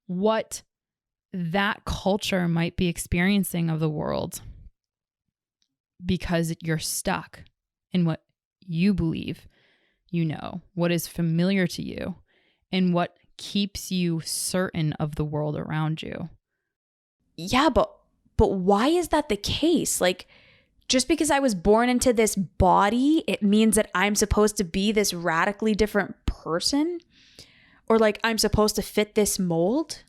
what that culture might be experiencing of the world because you're stuck in what you believe you know, what is familiar to you, and what keeps you certain of the world around you. Yeah, but why is that the case? Like, just because I was born into this body, it means that I'm supposed to be this radically different person? Or like I'm supposed to fit this mold?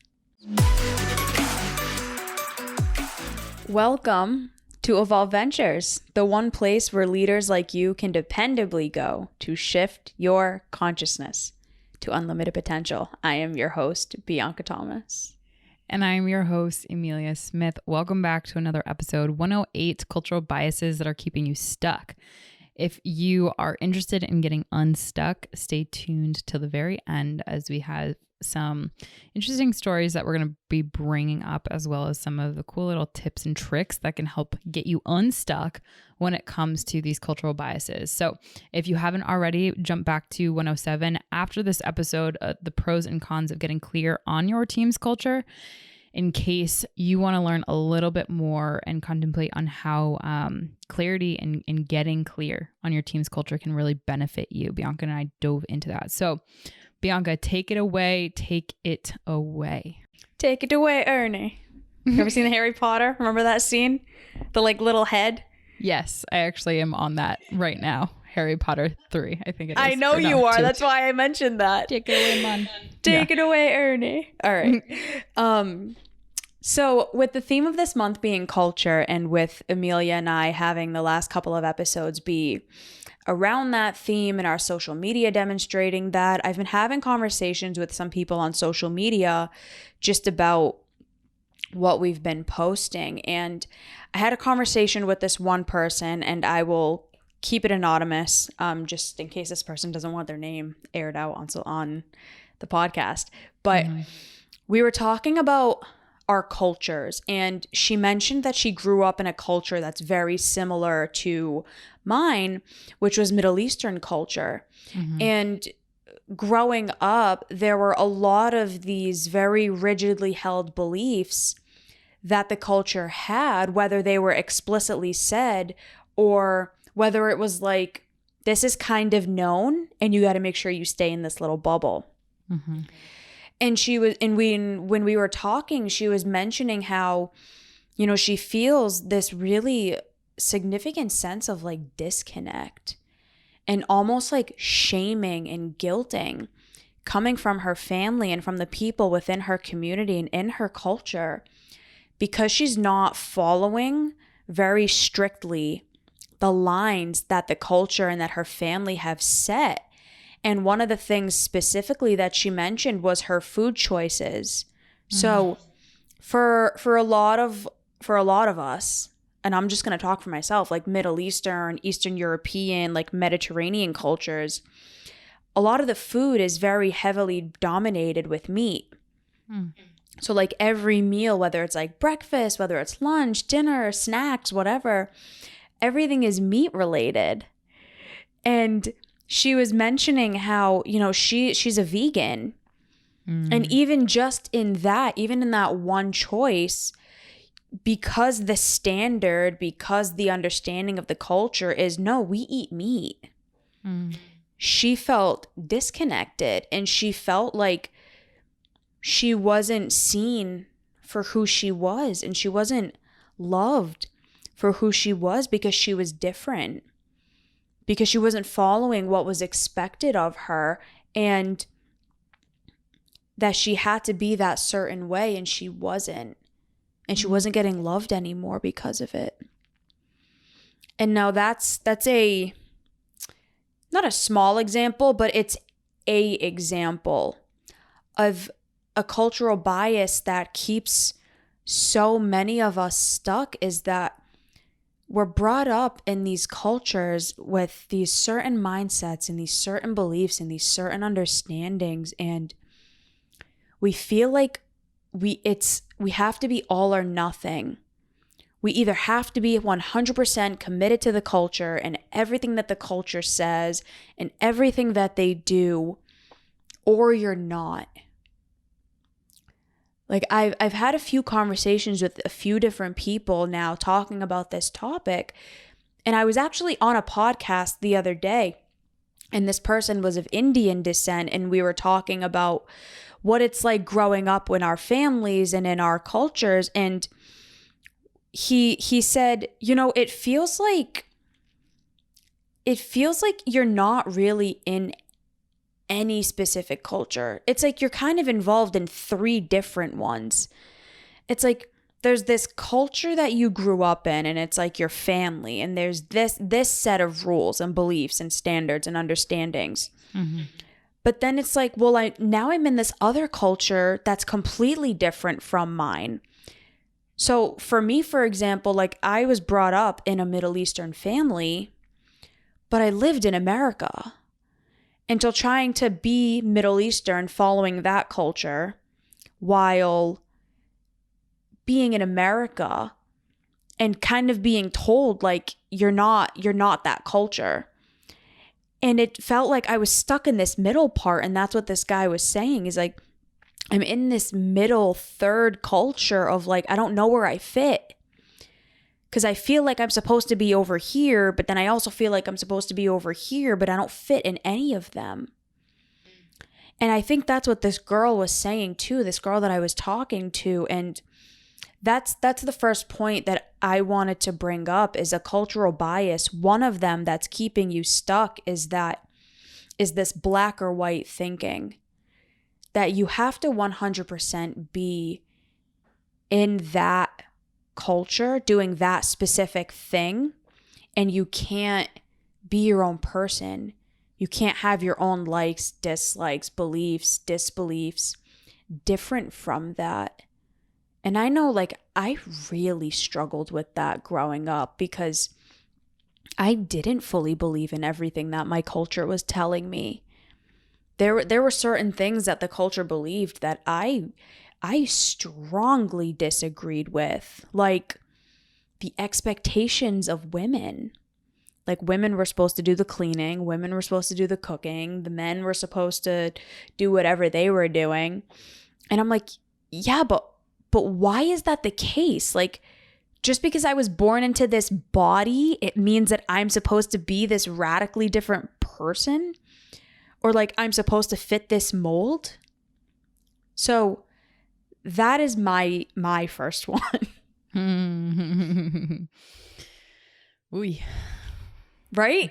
Welcome to Evolve Ventures, the one place where leaders like you can dependably go to shift your consciousness to unlimited potential. I am your host, Bianca Thomas. And I'm your host, Emilia Smith. Welcome back to another episode, 108 Cultural Biases That Are Keeping You Stuck. If you are interested in getting unstuck, stay tuned till the very end as we have some interesting stories that we're going to be bringing up, as well as some of the cool little tips and tricks that can help get you unstuck when it comes to these cultural biases. So if you haven't already, jump back to 107 after this episode, the pros and cons of getting clear on your team's culture, in case you want to learn a little bit more and contemplate on how clarity and getting clear on your team's culture can really benefit you. Bianca and I dove into that. So Bianca, take it away. Take it away. Take it away, Ernie. You ever seen the Harry Potter? Remember that scene? The like little head? Yes, I actually am on that right now. Harry Potter 3, I think it is. I know you are. 2. That's why I mentioned that. Take it away, man. Take it away, Ernie. All right. So with the theme of this month being culture, and with Emilia and I having the last couple of episodes be around that theme and our social media demonstrating that, I've been having conversations with some people on social media just about what we've been posting. And I had a conversation with this one person, and I will keep it anonymous, just in case this person doesn't want their name aired out on the podcast. But we were talking about our cultures, and she mentioned that she grew up in a culture that's very similar to mine, which was Middle Eastern culture. And growing up, there were a lot of these very rigidly held beliefs that the culture had, whether they were explicitly said or whether it was like, this is kind of known and you got to make sure you stay in this little bubble. And when we were talking, she was mentioning how, you know, she feels this really significant sense of like disconnect and almost like shaming and guilting coming from her family and from the people within her community and in her culture, because she's not following very strictly the lines that the culture and that her family have set. And one of the things specifically that she mentioned was her food choices. So for a lot of us, and I'm just going to talk for myself, like Middle Eastern, Eastern European, like Mediterranean cultures, a lot of the food is very heavily dominated with meat. So like every meal, whether it's like breakfast, whether it's lunch, dinner, snacks, whatever, everything is meat related. And she was mentioning how, you know, she's a vegan. And even just in that one choice, because the standard, because the understanding of the culture is, no, we eat meat. She felt disconnected, and she felt like she wasn't seen for who she was, and she wasn't loved for who she was because she was different, because she wasn't following what was expected of her, and that she had to be that certain way, and she wasn't. And she wasn't getting loved anymore because of it. And now that's a, not a small example, but it's a example of a cultural bias that keeps so many of us stuck, is that we're brought up in these cultures with these certain mindsets and these certain beliefs and these certain understandings, and we feel like we have to be all or nothing. We either have to be 100% committed to the culture and everything that the culture says and everything that they do, or you're not. Like I've had a few conversations with a few different people now talking about this topic. And I was actually on a podcast the other day, and this person was of Indian descent, and we were talking about what it's like growing up in our families and in our cultures. And he said, you know, it feels like you're not really in any specific culture. It's like you're kind of involved in 3 different ones. It's like there's this culture that you grew up in, and it's like your family, and there's this set of rules and beliefs and standards and understandings. Mm-hmm. But then it's like, well, now I'm in this other culture that's completely different from mine. So for me, for example, like I was brought up in a Middle Eastern family, but I lived in America. Until trying to be Middle Eastern, following that culture, while being in America and kind of being told like you're not that culture. And it felt like I was stuck in this middle part. And that's what this guy was saying, is like, I'm in this middle third culture of like, I don't know where I fit. Because I feel like I'm supposed to be over here, but then I also feel like I'm supposed to be over here, but I don't fit in any of them. And I think that's what this girl was saying too, this girl that I was talking to. And that's the first point that I wanted to bring up, is a cultural bias. One of them that's keeping you stuck is this black or white thinking, that you have to 100% be in that culture doing that specific thing, and you can't be your own person. You can't have your own likes, dislikes, beliefs, disbeliefs different from that. And I know, like, I really struggled with that growing up, because I didn't fully believe in everything that my culture was telling me. There were certain things that the culture believed that I strongly disagreed with, like the expectations of women. Like, women were supposed to do the cleaning, women were supposed to do the cooking, the men were supposed to do whatever they were doing. And I'm like, yeah, but why is that the case? Like, just because I was born into this body, it means that I'm supposed to be this radically different person? Or like I'm supposed to fit this mold? So that is my first one. Ooh. Right?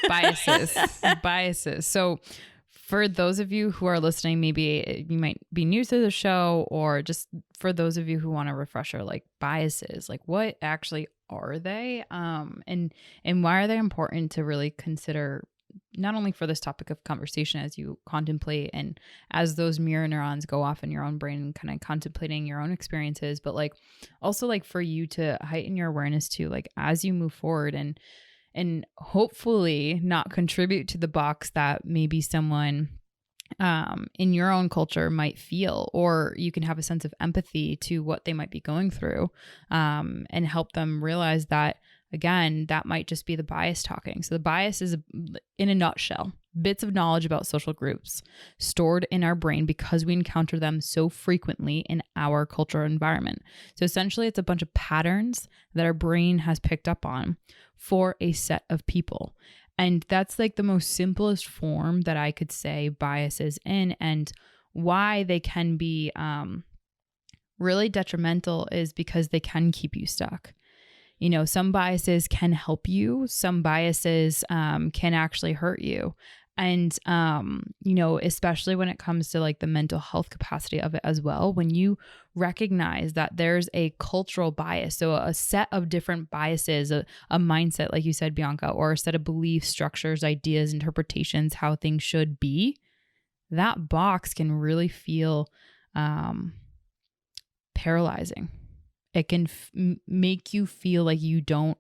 Biases. So for those of you who are listening, maybe you might be new to the show, or just for those of you who want a refresher, like biases, like what actually are they? And why are they important to really consider, not only for this topic of conversation as you contemplate and as those mirror neurons go off in your own brain and kind of contemplating your own experiences, but like also like for you to heighten your awareness too, like as you move forward and hopefully not contribute to the box that maybe someone in your own culture might feel, or you can have a sense of empathy to what they might be going through, and help them realize that, again, that might just be the bias talking. So the bias is, in a nutshell, bits of knowledge about social groups stored in our brain because we encounter them so frequently in our cultural environment. So essentially, it's a bunch of patterns that our brain has picked up on for a set of people. And that's like the most simplest form that I could say biases in, and why they can be really detrimental is because they can keep you stuck. You know, some biases can help you. Some biases can actually hurt you. And, you know, especially when it comes to like the mental health capacity of it as well, when you recognize that there's a cultural bias, so a set of different biases, a mindset, like you said, Bianca, or a set of beliefs, structures, ideas, interpretations, how things should be, that box can really feel paralyzing. It can make you feel like you don't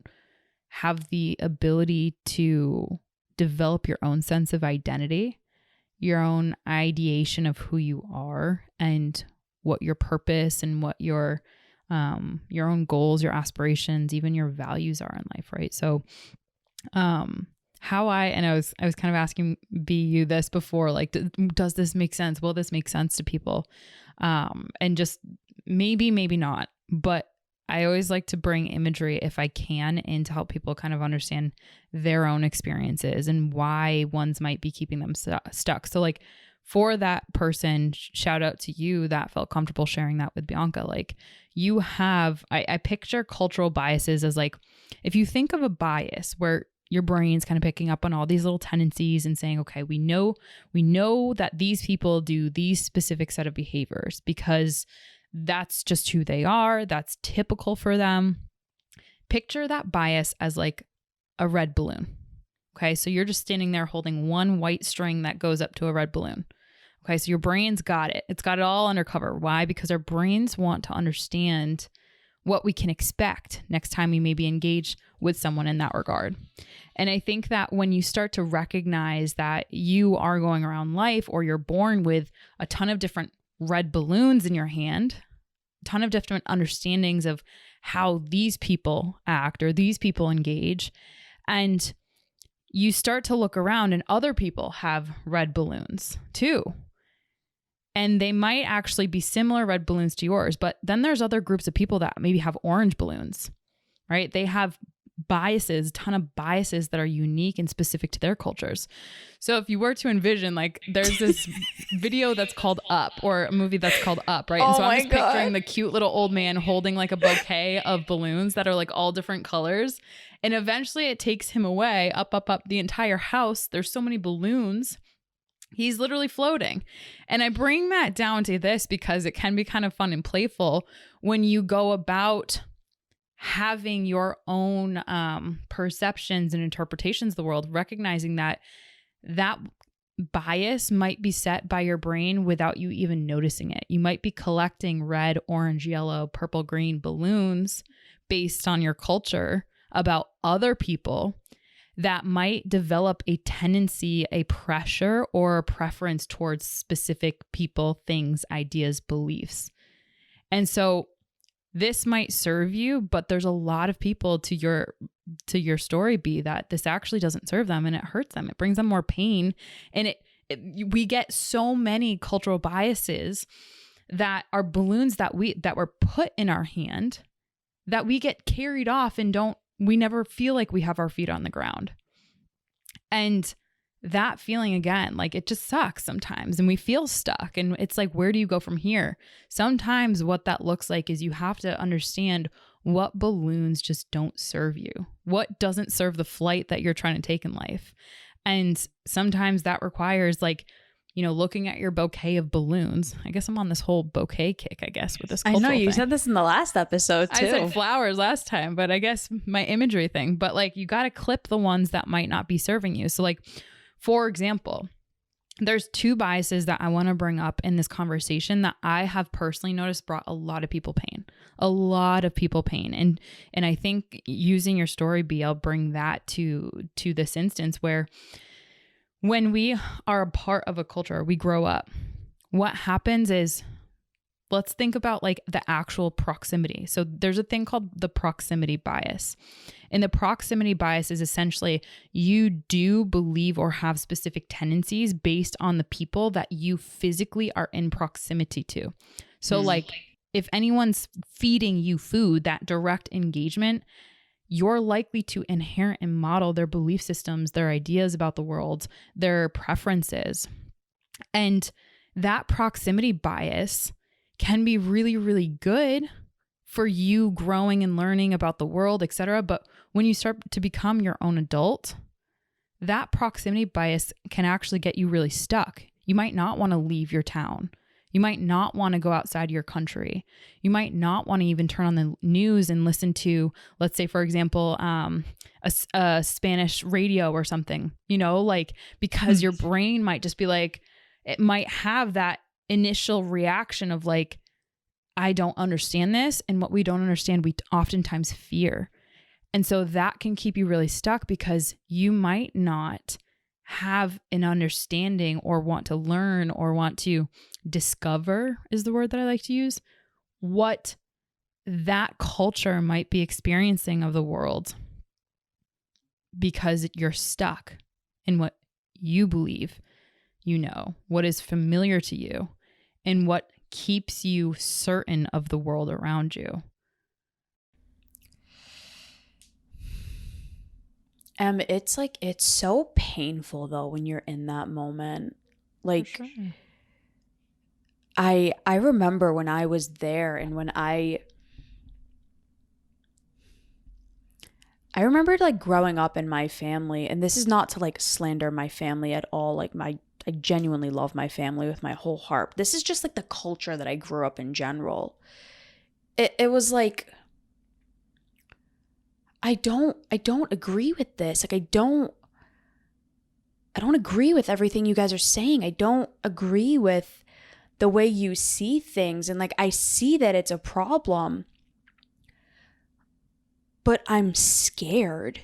have the ability to develop your own sense of identity, your own ideation of who you are and what your purpose and what your own goals, your aspirations, even your values are in life, right? So I was kind of asking you this before, like, does this make sense? Will this make sense to people? And just maybe not, but I always like to bring imagery if I can in to help people kind of understand their own experiences and why ones might be keeping them stuck. So like for that person, shout out to you that felt comfortable sharing that with Bianca. Like you have, I picture cultural biases as like, if you think of a bias where your brain's kind of picking up on all these little tendencies and saying, okay, we know that these people do these specific set of behaviors because that's just who they are. That's typical for them. Picture that bias as like a red balloon. Okay. So you're just standing there holding one white string that goes up to a red balloon. Okay. So your brain's got it. It's got it all undercover. Why? Because our brains want to understand what we can expect next time we maybe engage with someone in that regard. And I think that when you start to recognize that you are going around life or you're born with a ton of different red balloons in your hand, a ton of different understandings of how these people act or these people engage, and you start to look around and other people have red balloons too. And they might actually be similar red balloons to yours, but then there's other groups of people that maybe have orange balloons, right? They have biases, a ton of biases that are unique and specific to their cultures. So if you were to envision, like there's this video that's called Up, or a movie that's called Up, right? And so I'm just picturing the cute little old man holding like a bouquet of balloons that are like all different colors. And eventually it takes him away, up, the entire house. There's so many balloons. He's literally floating. And I bring that down to this because it can be kind of fun and playful when you go about having your own perceptions and interpretations of the world, recognizing that bias might be set by your brain without you even noticing it. You might be collecting red, orange, yellow, purple, green balloons based on your culture about other people that might develop a tendency, a pressure, or a preference towards specific people, things, ideas, beliefs. And so this might serve you, but there's a lot of people to your story B that this actually doesn't serve them and it hurts them. It brings them more pain. And we get so many cultural biases that are balloons that were put in our hand that we get carried off and we never feel like we have our feet on the ground. And that feeling, again, like it just sucks sometimes and we feel stuck and it's like, where do you go from here? Sometimes what that looks like is you have to understand what balloons just don't serve you, what doesn't serve the flight that you're trying to take in life. And sometimes that requires like, looking at your bouquet of balloons. I guess I'm on this whole bouquet kick, with this cultural I know you thing. said this in the last episode too. I said flowers last time, but I guess my imagery thing. But like you got to clip the ones that might not be serving you. So like, for example, there's two biases that I want to bring up in this conversation that I have personally noticed brought a lot of people pain. And I think using your story, B, I'll bring that to this instance where when we are a part of a culture, we grow up. What happens is, let's think about like the actual proximity. So there's a thing called the proximity bias. And the proximity bias is essentially you do believe or have specific tendencies based on the people that you physically are in proximity to. So like if anyone's feeding you food, that direct engagement, you're likely to inherit and model their belief systems, their ideas about the world, their preferences. And that proximity bias can be really, really good for you growing and learning about the world, etc. But when you start to become your own adult, that proximity bias can actually get you really stuck. You might not want to leave your town. You might not want to go outside your country. You might not want to even turn on the news and listen to, let's say, for example, a Spanish radio or something, because your brain might just be like, it might have that initial reaction of like, I don't understand this. And what we don't understand, we oftentimes fear. And so that can keep you really stuck because you might not have an understanding or want to learn or want to discover, is the word that I like to use, what that culture might be experiencing of the world because you're stuck in what you believe, what is familiar to you, and what keeps you certain of the world around you? It's like, it's so painful though when you're in that moment. Like, For sure. I remember when I was there, and when I remembered like growing up in my family, and this is not to like slander my family at all. Like, I genuinely love my family with my whole heart. This is just like the culture that I grew up in general. It was like, I don't agree with this. Like, I don't agree with everything you guys are saying. I don't agree with the way you see things. And like, I see that it's a problem, but I'm scared.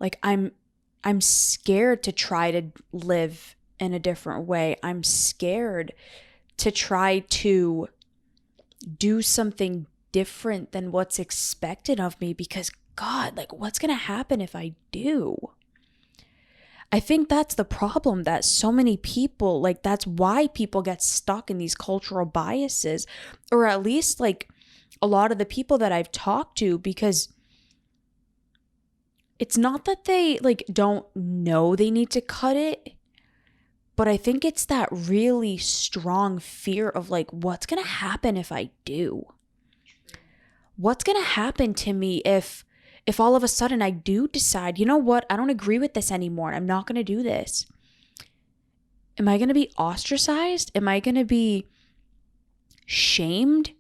Like, I'm scared to try to live in a different way. I'm scared to try to do something different than what's expected of me, because God, like, what's going to happen if I do? I think that's the problem, that so many people, like, that's why people get stuck in these cultural biases, or at least like a lot of the people that I've talked to, because it's not that they like don't know they need to cut it, but I think it's that really strong fear of like, what's going to happen if I do? What's going to happen to me if all of a sudden I do decide, you know what, I don't agree with this anymore, and I'm not going to do this? Am I going to be ostracized? Am I going to be shamed?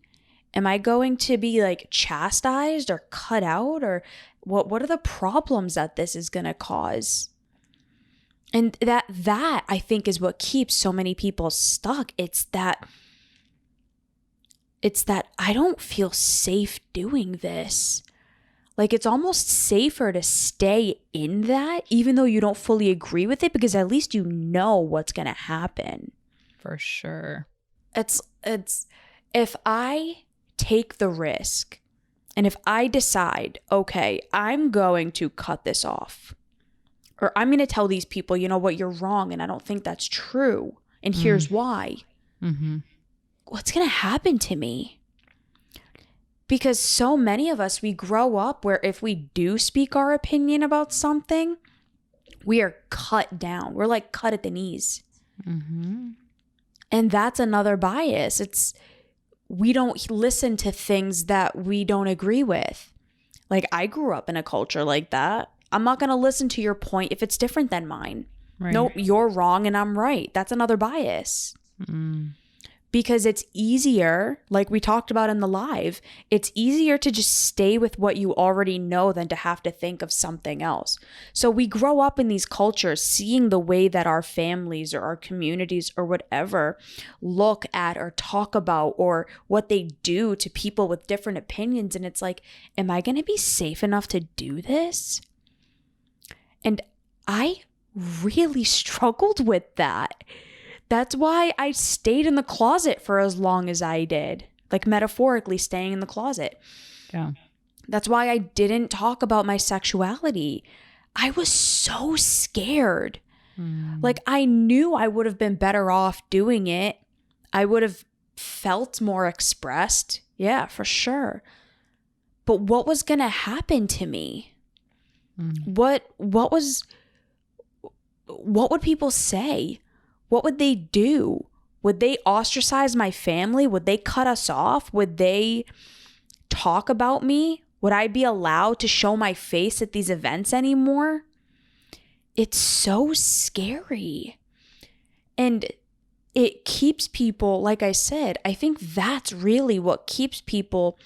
Am I going to be like chastised or cut out? Or what are the problems that this is going to cause? And that I think is what keeps so many people stuck. It's that I don't feel safe doing this. Like, it's almost safer to stay in that, even though you don't fully agree with it, because at least you know what's going to happen. For sure. It's if I take the risk, and if I decide, okay, I'm going to cut this off, or I'm going to tell these people, you know what, you're wrong, and I don't think that's true, and here's why. Mm-hmm. What's going to happen to me? Because so many of us, we grow up where if we do speak our opinion about something, we are cut down. We're like cut at the knees. Mm-hmm. And that's another bias. It's, we don't listen to things that we don't agree with. Like, I grew up in a culture like that. I'm not going to listen to your point if it's different than mine. Right. Nope, you're wrong and I'm right. That's another bias. Because it's easier, like we talked about in the live, it's easier to just stay with what you already know than to have to think of something else. So we grow up in these cultures seeing the way that our families or our communities or whatever look at or talk about, or what they do to people with different opinions. And it's like, am I going to be safe enough to do this? And I really struggled with that. That's why I stayed in the closet for as long as I did, like metaphorically staying in the closet. Yeah. That's why I didn't talk about my sexuality. I was so scared. Like, I knew I would have been better off doing it. I would have felt more expressed. Yeah, for sure. But what was going to happen to me? What would people say? What would they do? Would they ostracize my family? Would they cut us off? Would they talk about me? Would I be allowed to show my face at these events anymore? It's so scary. And it keeps people, like I said, I think that's really what keeps people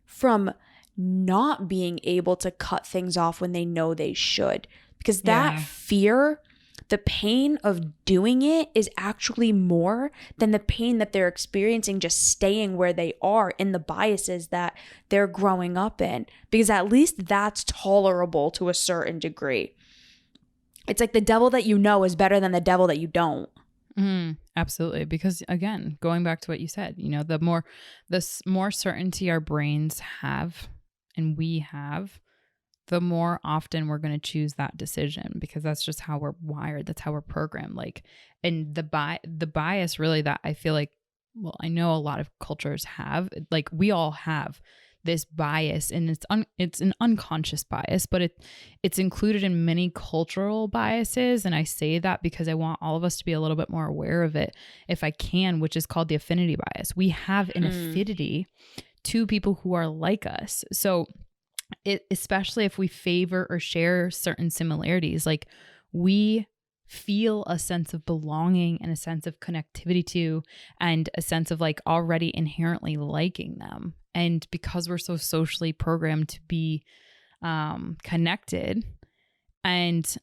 from not being able to cut things off when they know they should. Because that fear, the pain of doing it, is actually more than the pain that they're experiencing just staying where they are in the biases that they're growing up in. Because at least that's tolerable to a certain degree. It's like the devil that you know is better than the devil that you don't. Absolutely. Because again, going back to what you said, you know, the more certainty our brains have and we have, the more often we're going to choose that decision, because that's just how we're wired. That's how we're programmed. Like, and the bias really that I feel like well, I know a lot of cultures have, like we all have this bias, and it's an unconscious bias, but it's included in many cultural biases. And I say that because I want all of us to be a little bit more aware of it if I can, which is called the affinity bias. We have an affinity to people who are like us. So especially if we favor or share certain similarities, like we feel a sense of belonging and a sense of connectivity to, and a sense of like already inherently liking them. And because we're so socially programmed to be connected and,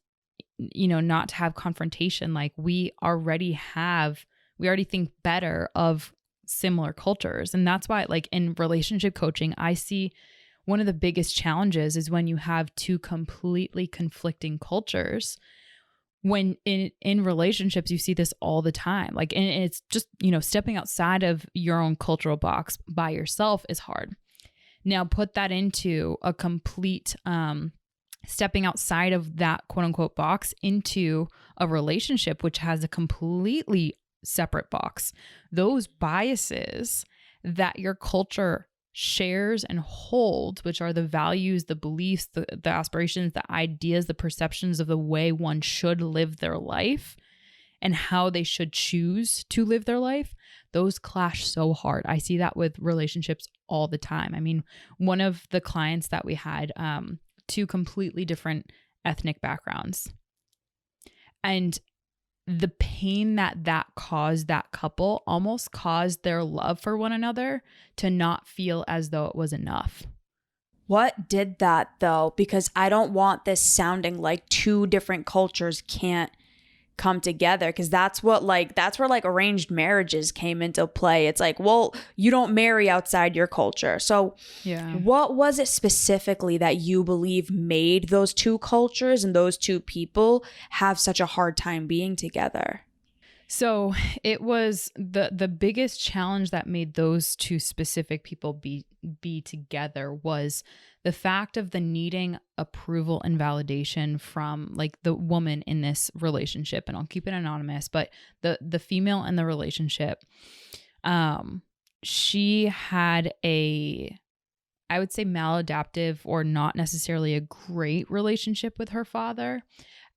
you know, not to have confrontation, like we already think better of similar cultures. And that's why, like in relationship coaching, I see one of the biggest challenges is when you have two completely conflicting cultures. When in relationships, you see this all the time. Like, and it's just, you know, stepping outside of your own cultural box by yourself is hard. Now put that into a complete stepping outside of that quote unquote box into a relationship, which has a completely separate box. Those biases that your culture shares and holds, which are the values, the beliefs, the aspirations, the ideas, the perceptions of the way one should live their life and how they should choose to live their life, those clash so hard. I see that with relationships all the time. I mean, one of the clients that we had, two completely different ethnic backgrounds, and the pain that caused that couple almost caused their love for one another to not feel as though it was enough. What did that though? Because I don't want this sounding like two different cultures can't come together, because that's where like arranged marriages came into play. It's like, well, you don't marry outside your culture. So yeah, what was it specifically that you believe made those two cultures and those two people have such a hard time being together? So it was the biggest challenge that made those two specific people be together was the fact of the needing approval and validation from like the woman in this relationship. And I'll keep it anonymous, but the female in the relationship, she had I would say maladaptive or not necessarily a great relationship with her father.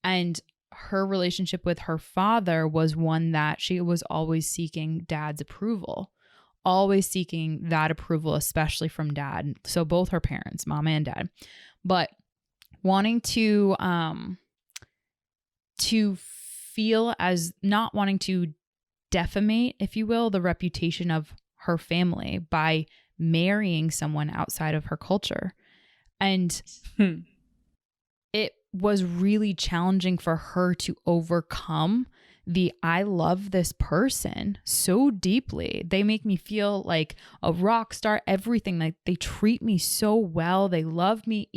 And her relationship with her father was one that she was always seeking dad's approval, always seeking that approval, especially from dad. So both her parents, mom and dad, but wanting to feel as not wanting to defamate, if you will, the reputation of her family by marrying someone outside of her culture. And it was really challenging for her to overcome I love this person so deeply. They make me feel like a rock star, everything. Like they treat me so well. They love me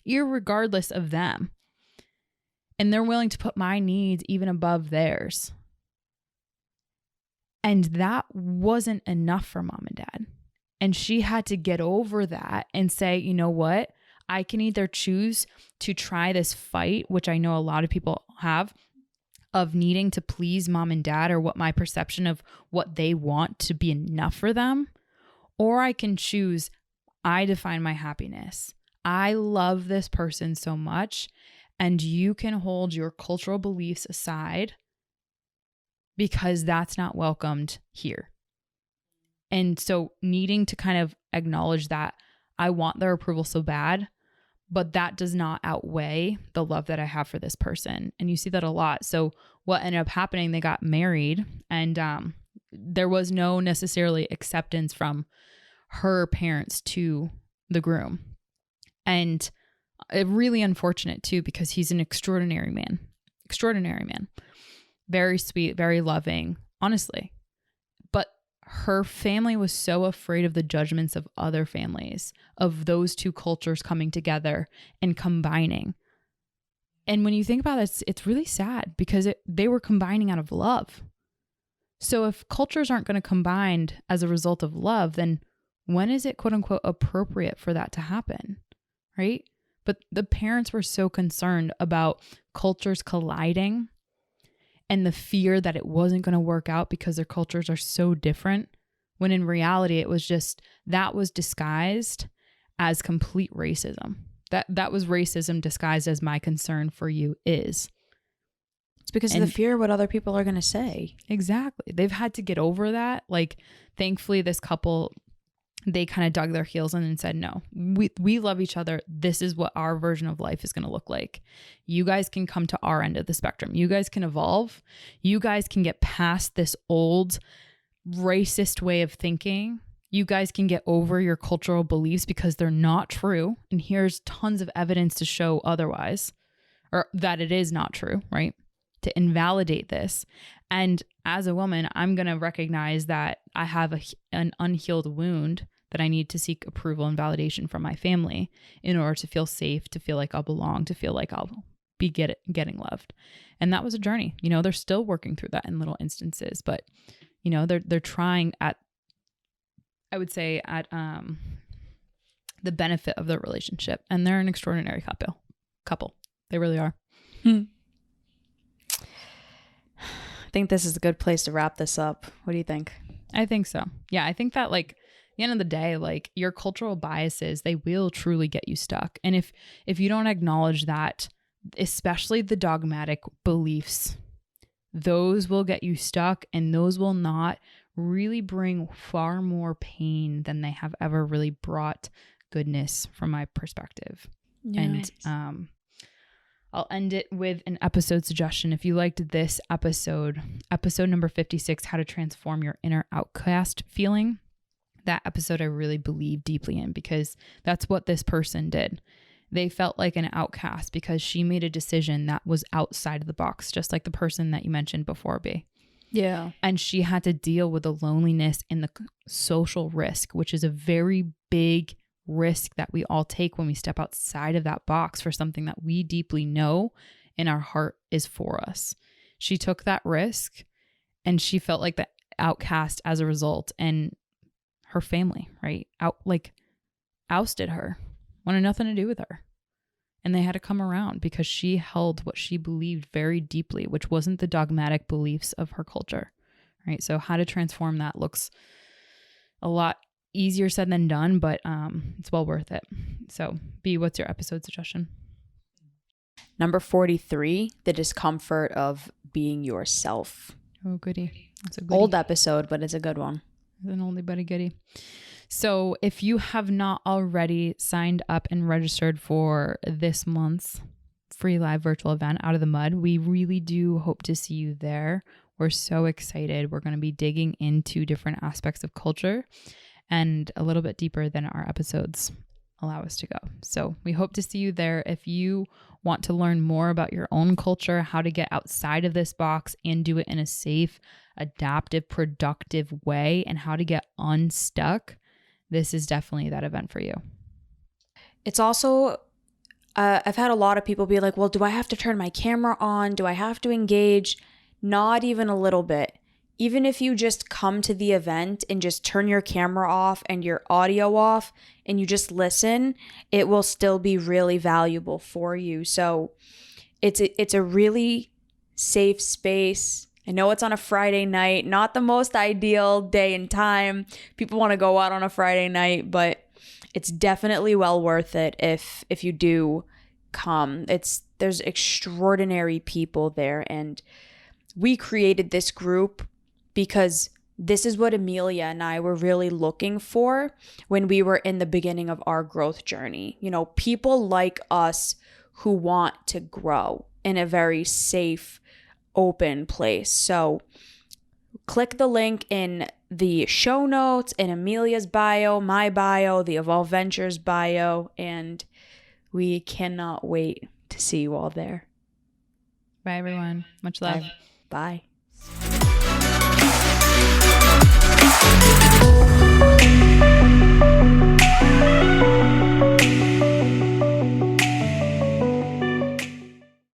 irregardless of them. And they're willing to put my needs even above theirs. And that wasn't enough for mom and dad. And she had to get over that and say, you know what? I can either choose to try this fight, which I know a lot of people have, of needing to please mom and dad or what my perception of what they want to be enough for them. Or I can choose, I define my happiness. I love this person so much, and you can hold your cultural beliefs aside because that's not welcomed here. And so needing to kind of acknowledge that I want their approval so bad, but that does not outweigh the love that I have for this person. And you see that a lot. So what ended up happening, they got married, and there was no necessarily acceptance from her parents to the groom. And really unfortunate too, because he's an extraordinary man, very sweet, very loving, honestly. But her family was so afraid of the judgments of other families, of those two cultures coming together and combining. And when you think about it, it's really sad because they were combining out of love. So if cultures aren't going to combine as a result of love, then when is it quote unquote appropriate for that to happen? Right? But the parents were so concerned about cultures colliding and the fear that it wasn't going to work out because their cultures are so different, when in reality it was just that was disguised as complete racism. That was racism disguised as my concern for you is. It's because of the fear of what other people are going to say. Exactly. They've had to get over that. Like, thankfully, this couple, they kind of dug their heels in and said, no, we love each other. This is what our version of life is going to look like. You guys can come to our end of the spectrum. You guys can evolve. You guys can get past this old racist way of thinking. You guys can get over your cultural beliefs because they're not true. And here's tons of evidence to show otherwise, or that it is not true, right? To invalidate this. And as a woman, I'm going to recognize that I have an unhealed wound that I need to seek approval and validation from my family in order to feel safe, to feel like I'll belong, to feel like I'll be getting loved. And that was a journey. You know, they're still working through that in little instances, but you know, they're trying at, I would say, at the benefit of their relationship. And they're an extraordinary couple. They really are. I think this is a good place to wrap this up. What do you think? I think so. Yeah, I think that, like, at the end of the day, like, your cultural biases, they will truly get you stuck. And if you don't acknowledge that, especially the dogmatic beliefs, those will get you stuck, and those will not really bring far more pain than they have ever really brought goodness from my perspective. Nice. And I'll end it with an episode suggestion. If you liked this episode number 56, How to Transform Your Inner Outcast Feeling, that episode I really believe deeply in, because that's what this person did. They felt like an outcast because she made a decision that was outside of the box, just like the person that you mentioned before, B. Yeah. And she had to deal with the loneliness and the social risk, which is a very big risk that we all take when we step outside of that box for something that we deeply know in our heart is for us. She took that risk and she felt like the outcast as a result, and her family, right? Ousted her, wanted nothing to do with her. And they had to come around because she held what she believed very deeply, which wasn't the dogmatic beliefs of her culture, right? So how to transform that looks a lot easier said than done, but it's well worth it. So B, what's your episode suggestion? Number 43, the discomfort of being yourself. Oh, goody. That's a goody. Old episode, but it's a good one. It's an oldie but a goodie. So if you have not already signed up and registered for this month's free live virtual event, Out of the Mud, we really do hope to see you there. We're so excited. We're going to be digging into different aspects of culture and a little bit deeper than our episodes allow us to go. So we hope to see you there. If you want to learn more about your own culture, how to get outside of this box and do it in a safe, adaptive, productive way, and how to get unstuck, this is definitely that event for you. It's also, I've had a lot of people be like, well, do I have to turn my camera on? Do I have to engage? Not even a little bit. Even if you just come to the event and just turn your camera off and your audio off and you just listen, it will still be really valuable for you. So it's a really safe space. I know it's on a Friday night, not the most ideal day and time. People want to go out on a Friday night, but it's definitely well worth it if you do come. There's extraordinary people there, and we created this group because this is what Emilia and I were really looking for when we were in the beginning of our growth journey. You know, people like us who want to grow in a very safe, open place. So click the link in the show notes, in Emilia's bio, my bio, the Evolve Ventures bio, and we cannot wait to see you all there. Bye, everyone. Much love. Bye.